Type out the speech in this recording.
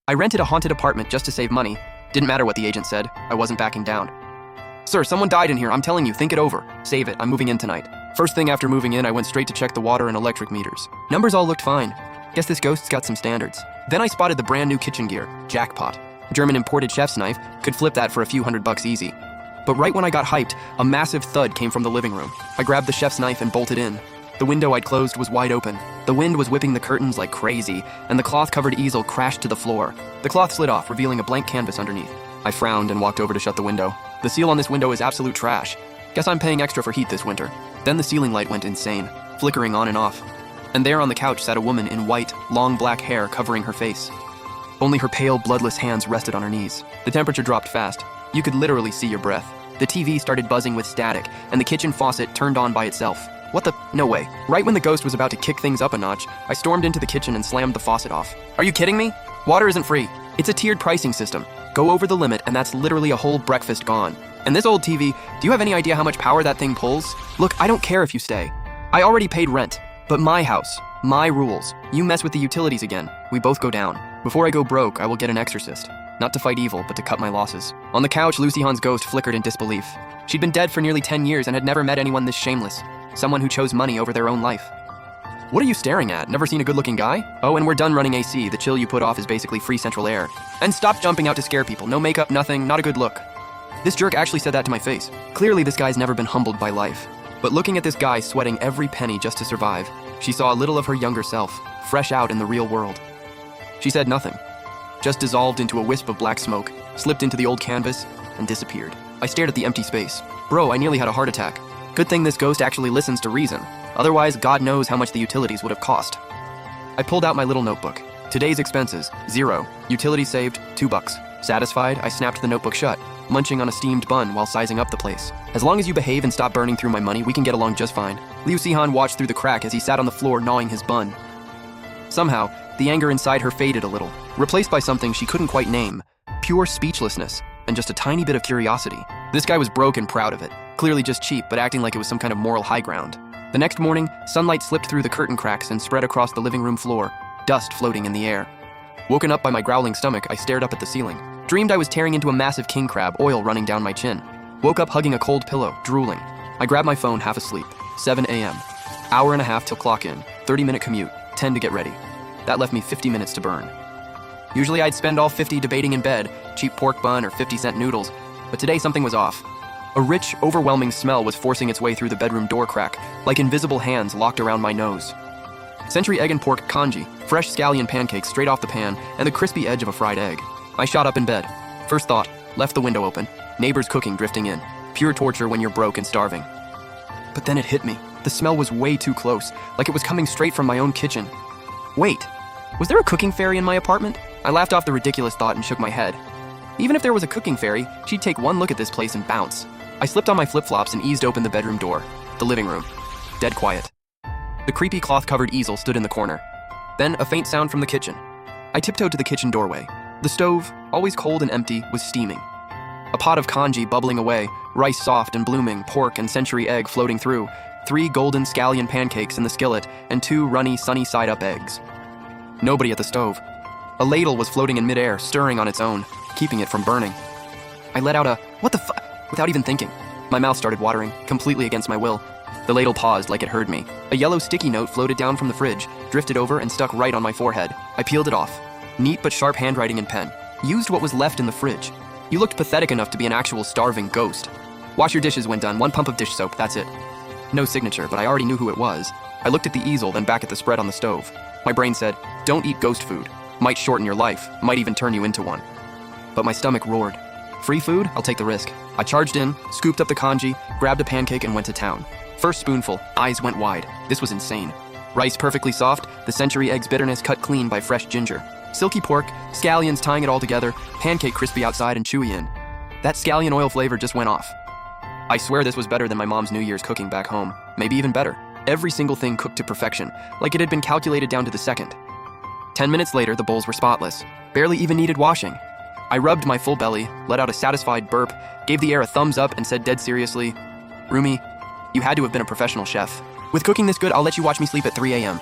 I rented a haunted apartment just to save money. Didn't matter what the agent said, I wasn't backing down. Sir, someone died in here, I'm telling you, think it over. Save it, I'm moving in tonight. First thing after moving in, I went straight to check the water and electric meters. Numbers all looked fine. Guess this ghost's got some standards. Then I spotted the brand new kitchen gear, jackpot. German imported chef's knife, could flip that for a few $100 easy. But right when I got hyped, a massive thud came from the living room. I grabbed the chef's knife and bolted in. The window I'd closed was wide open. The wind was whipping the curtains like crazy, and the cloth-covered easel crashed to the floor. The cloth slid off, revealing a blank canvas underneath. I frowned and walked over to shut the window. The seal on this window is absolute trash. Guess I'm paying extra for heat this winter. Then the ceiling light went insane, flickering on and off. And there on the couch sat a woman in white, long black hair covering her face. Only her pale, bloodless hands rested on her knees. The temperature dropped fast. You could literally see your breath. The TV started buzzing with static, and the kitchen faucet turned on by itself. What the? No way. Right when the ghost was about to kick things up a notch, I stormed into the kitchen and slammed the faucet off. Are you kidding me? Water isn't free. It's a tiered pricing system. Go over the limit, and that's literally a whole breakfast gone. And this old TV, do you have any idea how much power that thing pulls? Look, I don't care if you stay. I already paid rent. But my house, my rules. You mess with the utilities again, we both go down. Before I go broke, I will get an exorcist. Not to fight evil, but to cut my losses. On the couch, Lucy Hahn's ghost flickered in disbelief. She'd been dead for nearly 10 years and had never met anyone this shameless. Someone who chose money over their own life. What are you staring at? Never seen a good-looking guy? Oh, and we're done running AC. The chill you put off is basically free central air. And stop jumping out to scare people. No makeup, nothing, not a good look. This jerk actually said that to my face. Clearly, this guy's never been humbled by life. But looking at this guy sweating every penny just to survive, she saw a little of her younger self, fresh out in the real world. She said nothing, just dissolved into a wisp of black smoke, slipped into the old canvas, and disappeared. I stared at the empty space. Bro, I nearly had a heart attack. Good thing this ghost actually listens to reason. Otherwise, God knows how much the utilities would have cost. I pulled out my little notebook. Today's expenses, 0. Utilities saved, $2. Satisfied, I snapped the notebook shut, munching on a steamed bun while sizing up the place. As long as you behave and stop burning through my money, we can get along just fine. Liu Sihan watched through the crack as he sat on the floor gnawing his bun. Somehow, the anger inside her faded a little, replaced by something she couldn't quite name. Pure speechlessness, and just a tiny bit of curiosity. This guy was broke and proud of it. Clearly just cheap, but acting like it was some kind of moral high ground. The next morning, sunlight slipped through the curtain cracks and spread across the living room floor, dust floating in the air. Woken up by my growling stomach, I stared up at the ceiling. Dreamed I was tearing into a massive king crab, oil running down my chin. Woke up hugging a cold pillow, drooling. I grabbed my phone half asleep. 7 a.m. Hour and a half till clock in. 30-minute commute. 10 to get ready. That left me 50 minutes to burn. Usually I'd spend all 50 debating in bed, cheap pork bun or 50-cent noodles, but today something was off. A rich, overwhelming smell was forcing its way through the bedroom door crack, like invisible hands locked around my nose. Century egg and pork congee, fresh scallion pancakes straight off the pan, and the crispy edge of a fried egg. I shot up in bed. First thought, left the window open. Neighbors cooking drifting in. Pure torture when you're broke and starving. But then it hit me. The smell was way too close, like it was coming straight from my own kitchen. Wait, was there a cooking fairy in my apartment? I laughed off the ridiculous thought and shook my head. Even if there was a cooking fairy, she'd take one look at this place and bounce. I slipped on my flip-flops and eased open the bedroom door. The living room. Dead quiet. The creepy cloth-covered easel stood in the corner. Then a faint sound from the kitchen. I tiptoed to the kitchen doorway. The stove, always cold and empty, was steaming. A pot of congee bubbling away, rice soft and blooming, pork and century egg floating through, 3 golden scallion pancakes in the skillet, and 2 runny, sunny side-up eggs. Nobody at the stove. A ladle was floating in midair, stirring on its own, keeping it from burning. I let out a, "What the fu-" without even thinking. My mouth started watering, completely against my will. The ladle paused like it heard me. A yellow sticky note floated down from the fridge, drifted over and stuck right on my forehead. I peeled it off. Neat but sharp handwriting and pen. Used what was left in the fridge. You looked pathetic enough to be an actual starving ghost. Wash your dishes when done, 1 pump of dish soap, that's it. No signature, but I already knew who it was. I looked at the easel, then back at the spread on the stove. My brain said, don't eat ghost food. Might shorten your life, might even turn you into one. But my stomach roared. Free food? I'll take the risk. I charged in, scooped up the congee, grabbed a pancake and went to town. First spoonful, eyes went wide. This was insane. Rice perfectly soft, the century egg's bitterness cut clean by fresh ginger. Silky pork, scallions tying it all together, pancake crispy outside and chewy in. That scallion oil flavor just went off. I swear this was better than my mom's New Year's cooking back home. Maybe even better. Every single thing cooked to perfection, like it had been calculated down to the second. 10 minutes later, the bowls were spotless. Barely even needed washing. I rubbed my full belly, let out a satisfied burp, gave the air a thumbs up and said dead seriously, Rumi, you had to have been a professional chef. With cooking this good, I'll let you watch me sleep at 3 a.m.